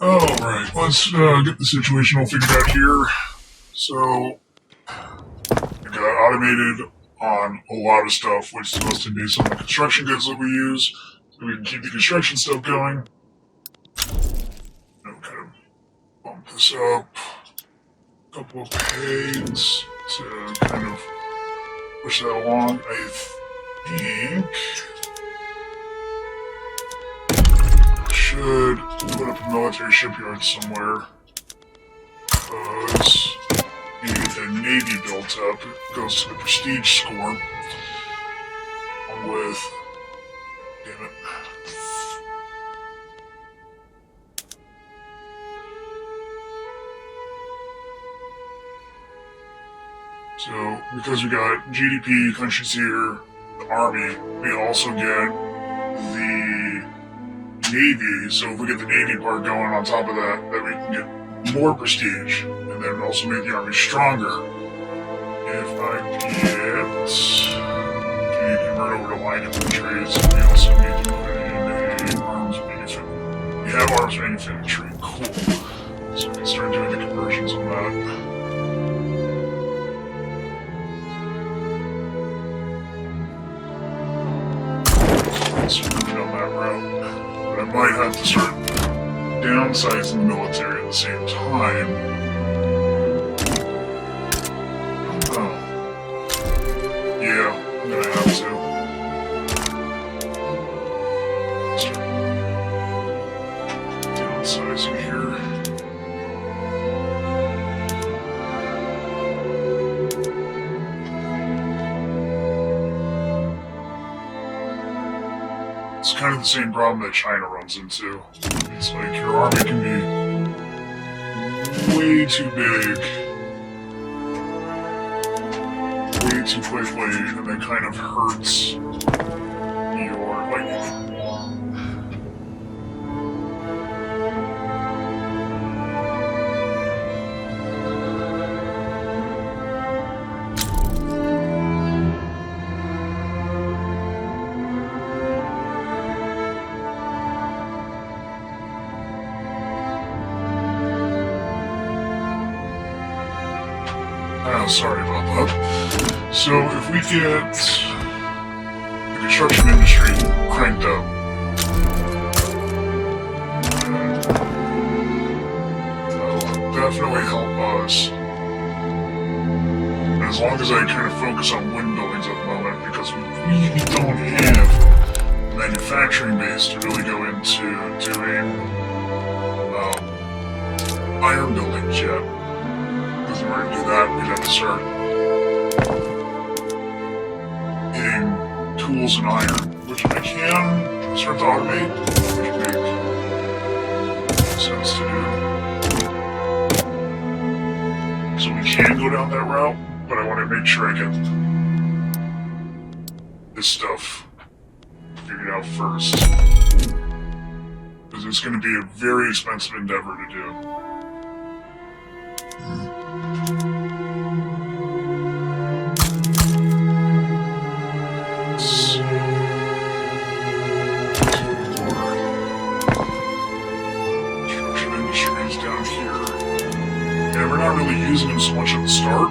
Alright, let's get the situation all figured out here. So, I got automated on a lot of stuff, which is mostly based on the construction goods that we use, so we can keep the construction stuff going. Now, kind of bump this up a couple of pegs to kind of push that along. I think should put up a military shipyard somewhere, because you get the Navy built up. It goes to the prestige score. Along with, damn it. So, because we got GDP countries here, the Army, we also get the Navy. So if we get the Navy part going on top of that, then we can get more prestige, and then also make the Army stronger. If I get to convert over to line infantries, we also need to put in a arms manufacturing. We have arms manufacturing, cool. So we can start doing the conversions on that. Moving on that route, but I might have to start downsizing the military at the same time. Oh. Yeah, I'm gonna have to. Start downsizing here. It's kind of the same problem that China runs into. It's like your army can be way too big, way too quickly, and then kind of hurts your, like, oh, sorry about that. So if we get the construction industry cranked up, that'll definitely help us. As long as I kind of focus on wind buildings at the moment, because we really don't have a manufacturing base to really go into doing iron buildings yet. Because in order to do that, we'd have to start getting tools and iron, which I can start to automate, which would make sense to do. So we can go down that route, but I want to make sure I get this stuff figured out first. Because it's going to be a very expensive endeavor to do. Not really using them so much at the start,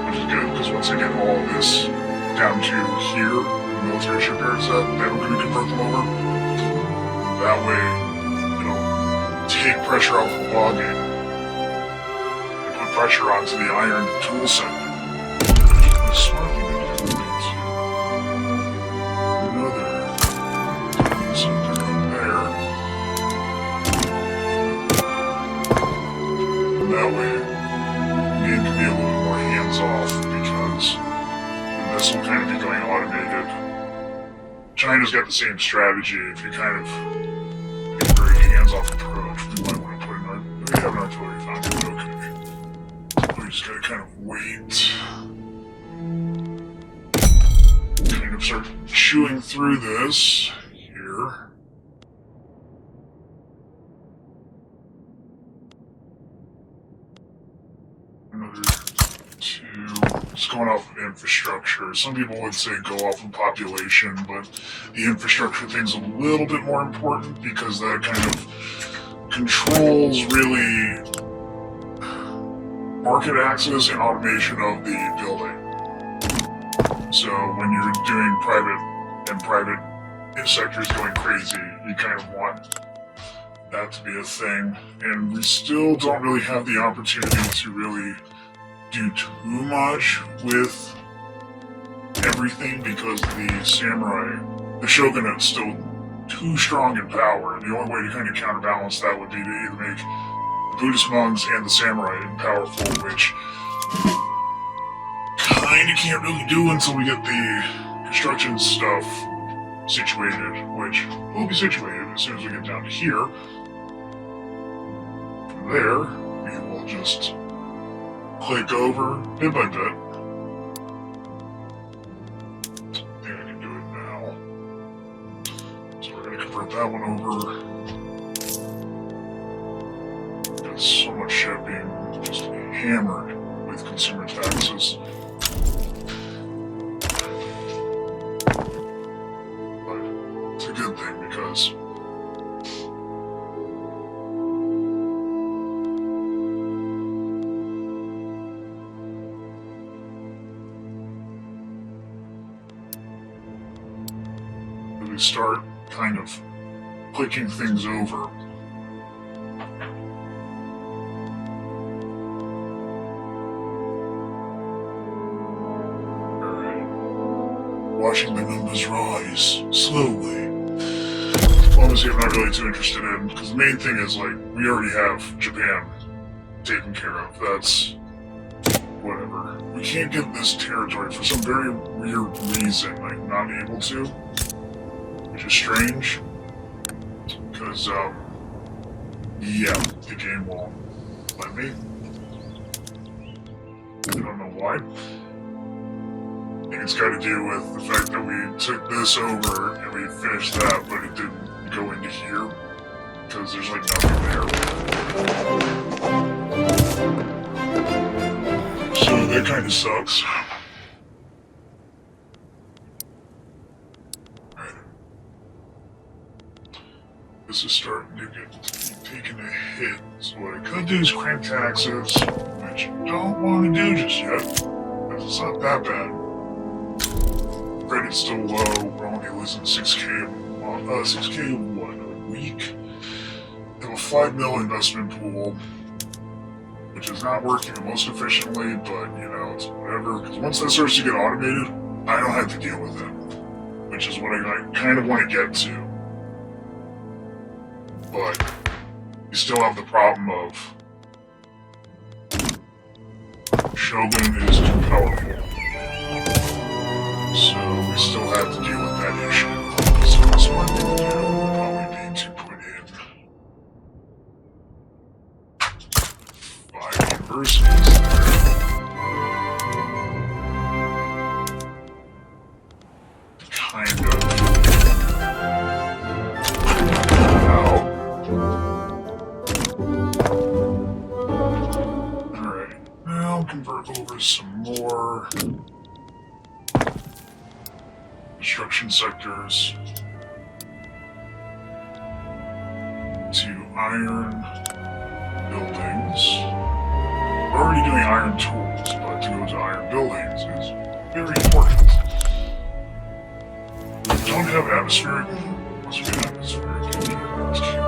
which is good, because once I get all of this down to here, the military shipyards, then I'm going to convert them over. That way, it'll take pressure off the logging and put pressure onto the iron tool set. Smart thing to do is another something there. And that way, it can be a little more hands-off, because this will kind of be going automated. China's got the same strategy. If you kind of get a very hands-off approach, we might want to put in our... We have an artillery foundry, okay. We just gotta kind of wait. Kind of start chewing through this here. Another two, just going off of infrastructure. Some people would say go off of population, but the infrastructure thing's a little bit more important, because that kind of controls really market access and automation of the building. So when you're doing private sectors going crazy, you kind of want that to be a thing. And we still don't really have the opportunity to really do too much with everything because the shogunate is still too strong in power. The only way to kind of counterbalance that would be to either make the Buddhist monks and the samurai powerful, which kind of can't really do until we get the construction stuff situated, which will be situated as soon as we get down to here. From there, we will just click over bit by bit. I think I can do it now. So we're going to convert that one over. Got so much shit being just hammered with consumer taxes. But it's a good thing because we start kind of clicking things over. Alright. Watching the numbers rise slowly. Obviously, I'm not really too interested in, because the main thing is, like, we already have Japan taken care of. That's whatever. We can't get this territory for some very weird reason, like, not able to. Which is strange, because, yeah, the game won't let me. I don't know why. I think it's got to do with the fact that we took this over and we finished that, but it didn't go into here, because there's, like, nothing there. So that kind of sucks. This is starting to get taken a hit. So what I could do is crank taxes, which I don't want to do just yet, because it's not that bad. Credit's still low. We're only losing 6K what, a week? We have a 5 mil investment pool, which is not working the most efficiently, but you know, it's whatever. Because once that starts to get automated, I don't have to deal with it, which is what I kind of want to get to. But you still have the problem of Shogun is too powerful. So we still have to deal with that issue. So the smart thing to do would probably be to put in 5 universities there. Kind of. Convert over some more construction sectors to iron buildings. We're already doing iron tools, but to go to iron buildings is very important. We don't have atmospheric. Once we get atmospheric, let's keep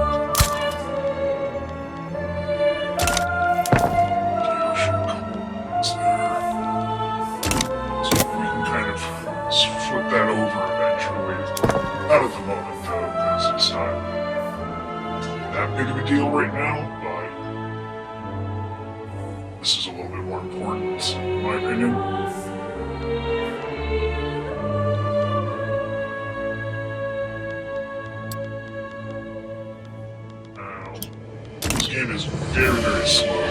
flip that over eventually. Not at the moment though, because it's not that big of a deal right now, but this is a little bit more important, in my opinion. Now, this game is very, very slow.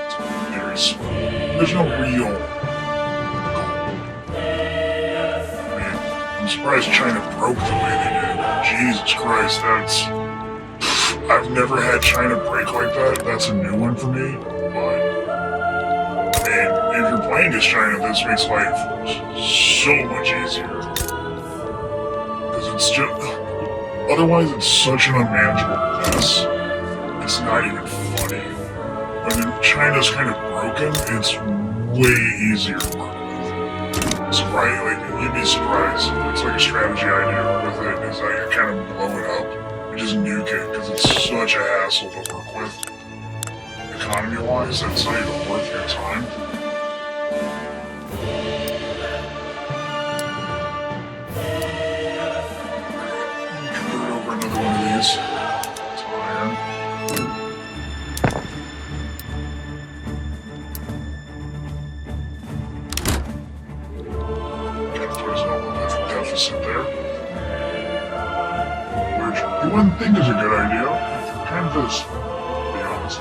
It's very slow. There's no real I'm surprised China broke the way they did. Jesus Christ, that's... I've never had China break like that. That's a new one for me. But, I mean, if you're playing as China, this makes life so much easier. Because it's just... Otherwise, it's such an unmanageable mess. It's not even funny. When China's kind of broken, it's way easier. Surprise, like, you'd be surprised. It's like a strategy I do with it, is that you kind of blow it up. You just nuke it, because it's such a hassle to work with. Economy-wise, it's not even worth your time. Convert over another one of these. It's iron. Kind of puts a little bit of deficit there. Which you wouldn't think is a good idea. Kind of is, to be honest.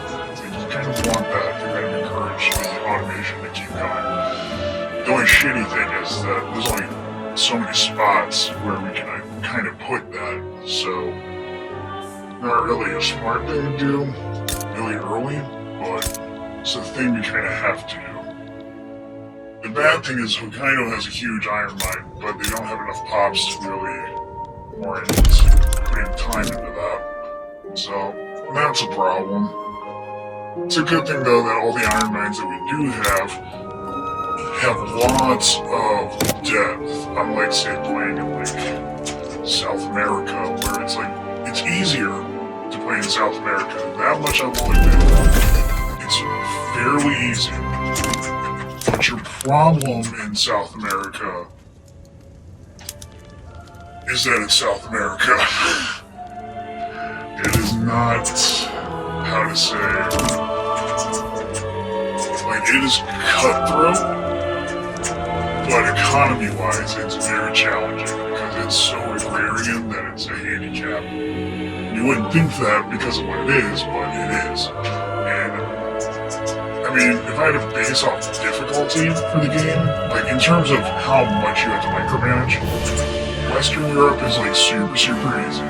You kind of want that to kind of encourage the automation to keep going. The only shitty thing is that there's only so many spots where we can kind of put that, so not really a smart thing to do really early, but it's a thing we kind of have to do. The bad thing is Hokkaido has a huge iron mine, but they don't have enough pops to really warrant putting time into that. So that's a problem. It's a good thing though that all the iron mines that we do have lots of depth, unlike say playing in like South America, where it's like it's easier to play in South America. That much I will admit. It's fairly easy. But your problem in South America is that it's South America. It is not, how to say, like, it is cutthroat, but economy-wise, it's very challenging because it's so agrarian that it's a handicap. You wouldn't think that because of what it is, but it is. And I mean, if I had to base off difficulty for the game, like in terms of how much you have to micromanage, Western Europe is like super easy.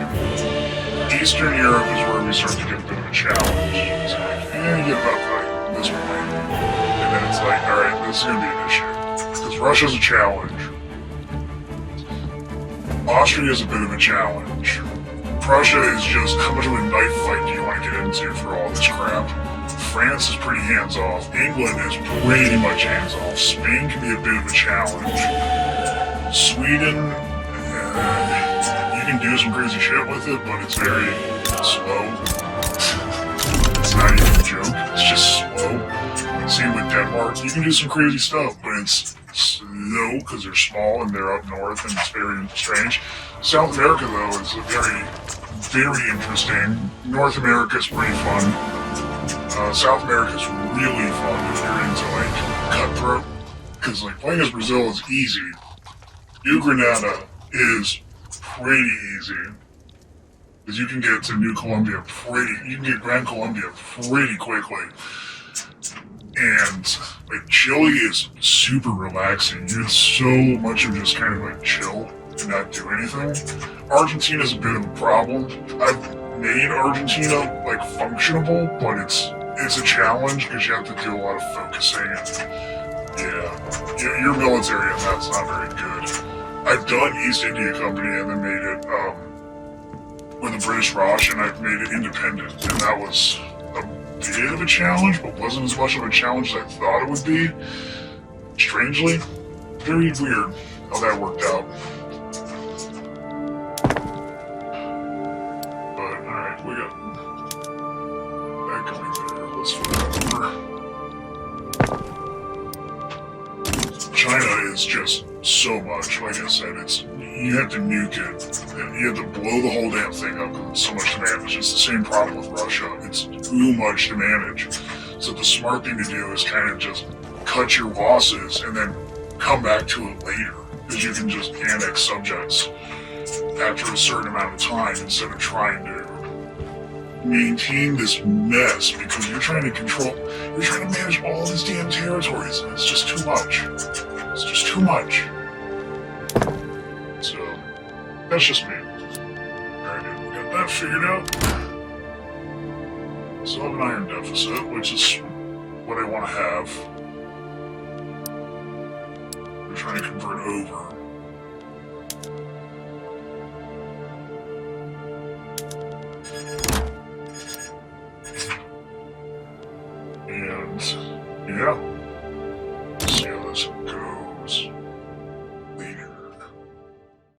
Eastern Europe is where we start to get a bit of a challenge. It's like, you get about like this point. And then it's like, alright, this is gonna be an issue. Because Russia's a challenge. Austria is a bit of a challenge. Prussia is just how much of a knife fight do you want to get into for all this crap? France is pretty hands-off. England is pretty much hands-off. Spain can be a bit of a challenge. Sweden, you can do some crazy shit with it, but it's very slow. It's not even a joke. It's just slow. Same with Denmark. You can do some crazy stuff, but it's slow because they're small and they're up north and it's very strange. South America, though, is very interesting. North America is pretty fun. South America's really fun if you're into like cutthroat, because like playing as Brazil is easy. New Granada is pretty easy, because you can get to New Colombia you can get Gran Colombia pretty quickly. And like Chile is super relaxing. You have so much of just kind of like chill and not do anything. Argentina's a bit of a problem. I've made Argentina like functionable, but it's a challenge because you have to do a lot of focusing and your military and that's not very good. I've done East India Company and then made it with the British Raj, and I've made it independent, and that was a bit of a challenge, but wasn't as much of a challenge as I thought it would be. Strangely, very weird how that worked out. But alright, we got that going there. Let's flip that over. China is just so much. Like I said, you have to nuke it. You have to blow the whole damn thing up because it's so much to manage. It's the same problem with Russia. It's too much to manage. So the smart thing to do is kind of just cut your losses and then come back to it later. Because you can just annex subjects after a certain amount of time instead of trying to maintain this mess because you're trying to manage all these damn territories and it's just too much. It's just too much. So, that's just me. Alright, we got that figured out. Still have an iron deficit, which is what I want to have. We're trying to convert over. yeah, let's see how this goes.